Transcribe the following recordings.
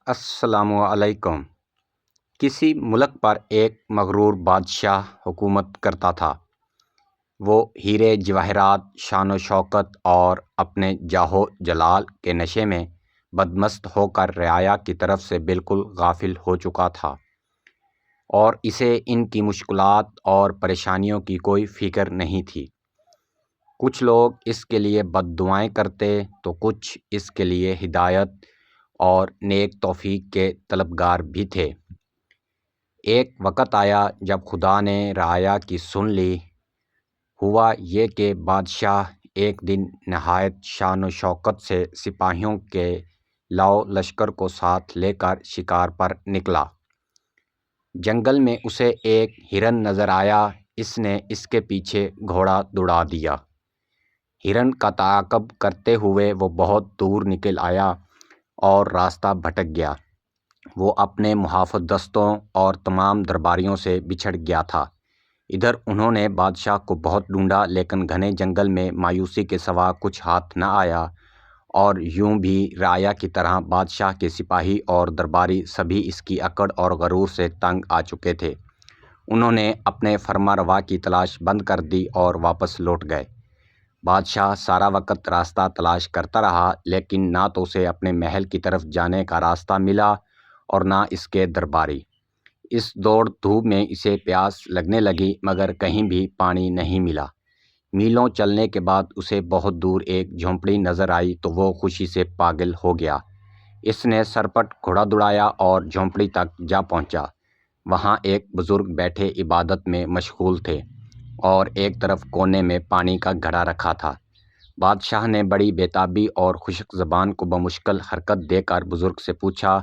السلام علیکم۔ کسی ملک پر ایک مغرور بادشاہ حکومت کرتا تھا۔ وہ ہیرے جواہرات، شان و شوکت اور اپنے جاہ و جلال کے نشے میں بدمست ہو کر رعایا کی طرف سے بالکل غافل ہو چکا تھا، اور اسے ان کی مشکلات اور پریشانیوں کی کوئی فکر نہیں تھی۔ کچھ لوگ اس کے لیے بد دعائیں کرتے تو کچھ اس کے لیے ہدایت اور نیک توفیق کے طلبگار بھی تھے۔ ایک وقت آیا جب خدا نے رعایا کی سن لی۔ ہوا یہ کہ بادشاہ ایک دن نہایت شان و شوکت سے سپاہیوں کے لاؤ لشکر کو ساتھ لے کر شکار پر نکلا۔ جنگل میں اسے ایک ہرن نظر آیا۔ اس نے اس کے پیچھے گھوڑا دوڑا دیا۔ ہرن کا تعاقب کرتے ہوئے وہ بہت دور نکل آیا اور راستہ بھٹک گیا۔ وہ اپنے محافظ دستوں اور تمام درباریوں سے بچھڑ گیا تھا۔ ادھر انہوں نے بادشاہ کو بہت ڈھونڈا، لیکن گھنے جنگل میں مایوسی کے سوا کچھ ہاتھ نہ آیا، اور یوں بھی رعایا کی طرح بادشاہ کے سپاہی اور درباری سبھی اس کی اکڑ اور غرور سے تنگ آ چکے تھے۔ انہوں نے اپنے فرمانروا کی تلاش بند کر دی اور واپس لوٹ گئے۔ بادشاہ سارا وقت راستہ تلاش کرتا رہا، لیکن نہ تو اسے اپنے محل کی طرف جانے کا راستہ ملا اور نہ اس کے درباری۔ اس دوڑ دھوپ میں اسے پیاس لگنے لگی، مگر کہیں بھی پانی نہیں ملا۔ میلوں چلنے کے بعد اسے بہت دور ایک جھونپڑی نظر آئی تو وہ خوشی سے پاگل ہو گیا۔ اس نے سرپٹ گھوڑا دوڑایا اور جھونپڑی تک جا پہنچا۔ وہاں ایک بزرگ بیٹھے عبادت میں مشغول تھے اور ایک طرف کونے میں پانی کا گھڑا رکھا تھا۔ بادشاہ نے بڑی بےتابی اور خشک زبان کو بمشکل حرکت دے کر بزرگ سے پوچھا،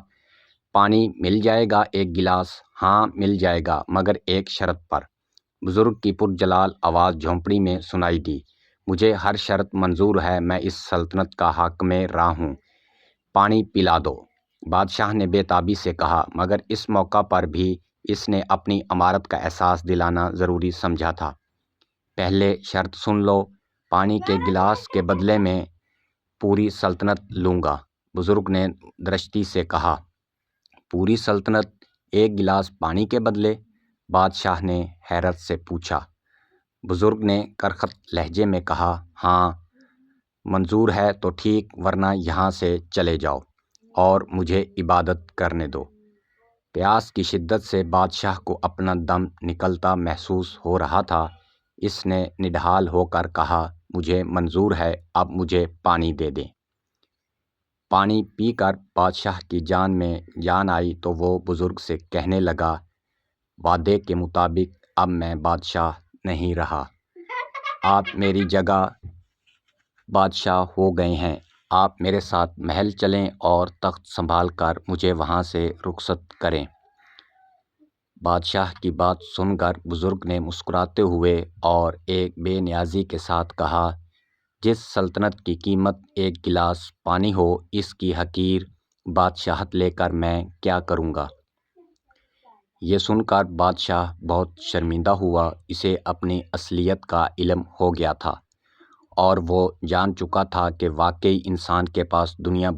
پانی مل جائے گا ایک گلاس؟ ہاں مل جائے گا، مگر ایک شرط پر۔ بزرگ کی پرجلال آواز جھونپڑی میں سنائی دی، مجھے ہر شرط منظور ہے، میں اس سلطنت کا حاکم راں ہوں، پانی پلا دو۔ بادشاہ نے بےتابی سے کہا، مگر اس موقع پر بھی اس نے اپنی امارت کا احساس دلانا ضروری سمجھا تھا۔ پہلے شرط سن لو، پانی کے گلاس کے بدلے میں پوری سلطنت لوں گا۔ بزرگ نے درشتی سے کہا، پوری سلطنت ایک گلاس پانی کے بدلے؟ بادشاہ نے حیرت سے پوچھا۔ بزرگ نے کرخت لہجے میں کہا، ہاں منظور ہے تو ٹھیک، ورنہ یہاں سے چلے جاؤ اور مجھے عبادت کرنے دو۔ پیاس کی شدت سے بادشاہ کو اپنا دم نکلتا محسوس ہو رہا تھا۔ اس نے نڈھال ہو کر کہا، مجھے منظور ہے، اب مجھے پانی دے دیں۔ پانی پی کر بادشاہ کی جان میں جان آئی تو وہ بزرگ سے کہنے لگا، وعدے کے مطابق اب میں بادشاہ نہیں رہا، آپ میری جگہ بادشاہ ہو گئے ہیں۔ آپ میرے ساتھ محل چلیں اور تخت سنبھال کر مجھے وہاں سے رخصت کریں۔ بادشاہ کی بات سن کر بزرگ نے مسکراتے ہوئے اور ایک بے نیازی کے ساتھ کہا، جس سلطنت کی قیمت ایک گلاس پانی ہو، اس کی حقیر بادشاہت لے کر میں کیا کروں گا؟ یہ سن کر بادشاہ بہت شرمندہ ہوا۔ اسے اپنی اصلیت کا علم ہو گیا تھا اور وہ جان چکا تھا کہ واقعی انسان کے پاس دنیا